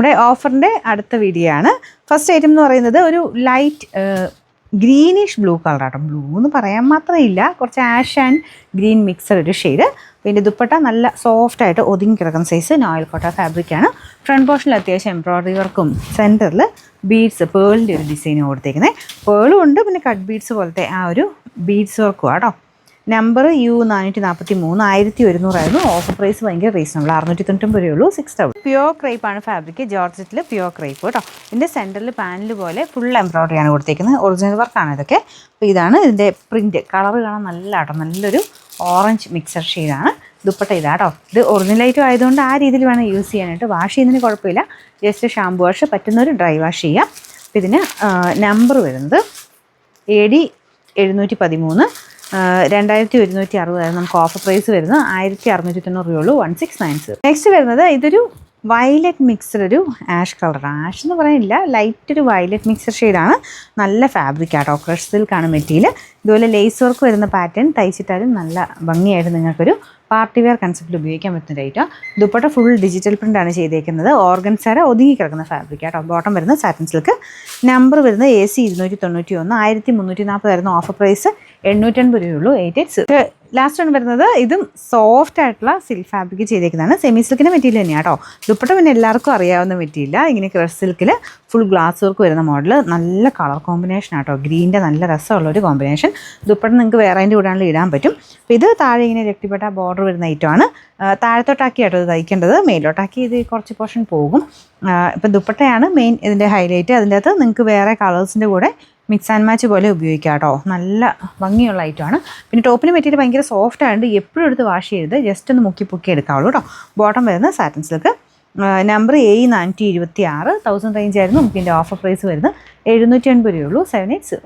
നമ്മുടെ ഓഫറിൻ്റെ അടുത്ത വീഡിയോ ആണ്. ഫസ്റ്റ് ഐറ്റം എന്ന് പറയുന്നത് ഒരു ലൈറ്റ് ഗ്രീനിഷ് ബ്ലൂ കളറാട്ടോ. ബ്ലൂ എന്ന് പറയാൻ മാത്രമില്ല, കുറച്ച് ആഷ് ആൻഡ് ഗ്രീൻ മിക്സഡ് ഒരു ഷെയ്ഡ്. പിന്നെ ദുപ്പട്ട നല്ല സോഫ്റ്റായിട്ട് ഒതുങ്ങി കിടക്കുന്ന സൈസ് നോയിൽ കോട്ട ഫാബ്രിക്കാണ്. ഫ്രണ്ട് പോർഷനിൽ അത്യാവശ്യം എംബ്രോയ്ഡറി വർക്കും സെൻറ്ററിൽ ബീഡ്സ് പേളിൻ്റെ ഒരു ഡിസൈനും കൊടുത്തേക്കുന്നത്. പേളും ഉണ്ട്, പിന്നെ കട്ട് ബീഡ്സ് പോലത്തെ ആ ഒരു ബീഡ്സ് വർക്കും ആട്ടോ. നമ്പർ U443 1100 ഓഫർ പ്രൈസ് ഭയങ്കര റീസണബിൾ, 699 രൂപയുള്ളൂ. 6 പ്യുവർ ക്രേപ്പ് ആണ് ഫാബ്രിക്, ജോർജറ്റിൽ പ്യുവർ ക്രേപ്പ് കേട്ടോ. ഇതിൻ്റെ സെൻറ്ററിൽ പാനൽ പോലെ ഫുൾ എംബ്രോയ്ഡറി ആണ് കൊടുത്തേക്കുന്നത്, ഒറിജിനൽ വർക്കാണ് ഇതൊക്കെ. അപ്പോൾ ഇതാണ് ഇതിൻ്റെ പ്രിൻറ്റ്. കളർ കാണാൻ നല്ല ആട്ടോ, നല്ലൊരു ഓറഞ്ച് മിക്സർ ഷെയ്ഡാണ്. ദുപ്പട്ട ഇതാട്ടോ. ഇത് ഒറിജിനലായിട്ടും ആയതുകൊണ്ട് ആ രീതിയിൽ വേണം യൂസ് ചെയ്യാനായിട്ട്. വാഷ് ചെയ്യുന്നതിന് കുഴപ്പമില്ല, ജസ്റ്റ് ഷാമ്പു വാഷ് പറ്റുന്നൊരു ഡ്രൈ വാഷ് ചെയ്യാം. അപ്പോൾ ഇതിന് നമ്പർ വരുന്നത് AD 713 2160 നമുക്ക് ഓഫർ പ്രൈസ് വരുന്നത് 1690 രൂപയുള്ളൂ. 1690. നെക്സ്റ്റ് വരുന്നത് ഇതൊരു വയലറ്റ് മിക്സഡ് ഒരു ആഷ് കളർ. ആഷ് എന്ന് പറയാനില്ല, ലൈറ്റ് ഒരു വയലറ്റ് മിക്സഡ് ഷെയ്ഡാണ്. നല്ല ഫാബ്രിക് ആട്ടോ, ക്രഷ് സിൽക്കാണ് മെറ്റീരിയൽ. ഇതുപോലെ ലേസ് വർക്ക് വരുന്ന പാറ്റേൺ തയ്ച്ചിട്ടാലും നല്ല ഭംഗിയായിട്ട് നിങ്ങൾക്കൊരു പാർട്ടി വെയർ കൺസെപ്റ്റിൽ ഉപയോഗിക്കാൻ പറ്റുന്ന ഐറ്റം. ദുപ്പട്ട ഫുൾ ഡിജിറ്റൽ പ്രിൻ്റാണ് ചെയ്തേക്കുന്നത്. ഓർഗൻസാര ഒതുങ്ങി കിടക്കുന്ന ഫാബ്രിക് ആട്ടോ. ബോട്ടം വരുന്നത് സാറ്റിൻ സിൽക്ക്. നമ്പർ വരുന്നത് AC 291 1340 ഓഫർ പ്രൈസ് 880 രൂപയുള്ളൂ. 88. ലാസ്റ്റ് ആണ് വരുന്നത്. ഇതും സോഫ്റ്റ് ആയിട്ടുള്ള സിൽക്ക് ഫാബ്രിക് ചെയ്തേക്കുന്നതാണ്. സെമി സിൽക്കിൻ്റെ മെറ്റീരിയൽ തന്നെയാണ് കേട്ടോ. ദുപ്പട്ട പിന്നെ എല്ലാവർക്കും അറിയാവുന്ന മെറ്റീരിയൽ. ഇങ്ങനെ ക്രഷ് സിൽക്കിൽ ഫുൾ ഗ്ലാസ് വർക്ക് വരുന്ന മോഡൽ. നല്ല കളർ കോമ്പിനേഷൻ ആട്ടോ, ഗ്രീൻ്റെ നല്ല രസമുള്ളൊരു കോമ്പിനേഷൻ. ദുപ്പട്ട നിങ്ങൾക്ക് വേറെ അതിൻ്റെ കൂടെ ആണെങ്കിൽ ഇടാൻ പറ്റും. അപ്പോൾ ഇത് താഴെ ഇങ്ങനെ രക്തിപ്പെട്ട ബോർഡർ വരുന്ന ഐറ്റമാണ്. താഴത്തോട്ടാക്കി ആട്ടോ ഇത് തയ്ക്കേണ്ടത്, മേലോട്ടാക്കി ഇത് കുറച്ച് പോർഷൻ പോകും. ഇപ്പം ദുപ്പട്ടയാണ് മെയിൻ ഇതിൻ്റെ ഹൈലൈറ്റ്. അതിൻ്റെ അകത്ത് നിങ്ങൾക്ക് വേറെ കളേഴ്സിൻ്റെ കൂടെ മിക്സ് ആൻഡ് മാച്ച് പോലെ ഉപയോഗിക്കാം കേട്ടോ. നല്ല ഭംഗിയുള്ള ഐറ്റമാണ്. പിന്നെ ടോപ്പിന് മെറ്റീരിയൽ ഭയങ്കര സോഫ്റ്റ് ആയതുകൊണ്ട് എപ്പോഴും എടുത്ത് വാഷ് ചെയ്ത് ജസ്റ്റ് ഒന്ന് മുക്കി പൊക്കി എടുക്കാവുള്ളൂ കേട്ടോ. ബോട്ടം വരുന്നത് satin silk. Number AE 426 1000 range ആയിരുന്നു. നമുക്ക് ഇതിൻ്റെ ഓഫർ പ്രൈസ് വരുന്നത് 780 രൂപയുള്ളൂ. 780.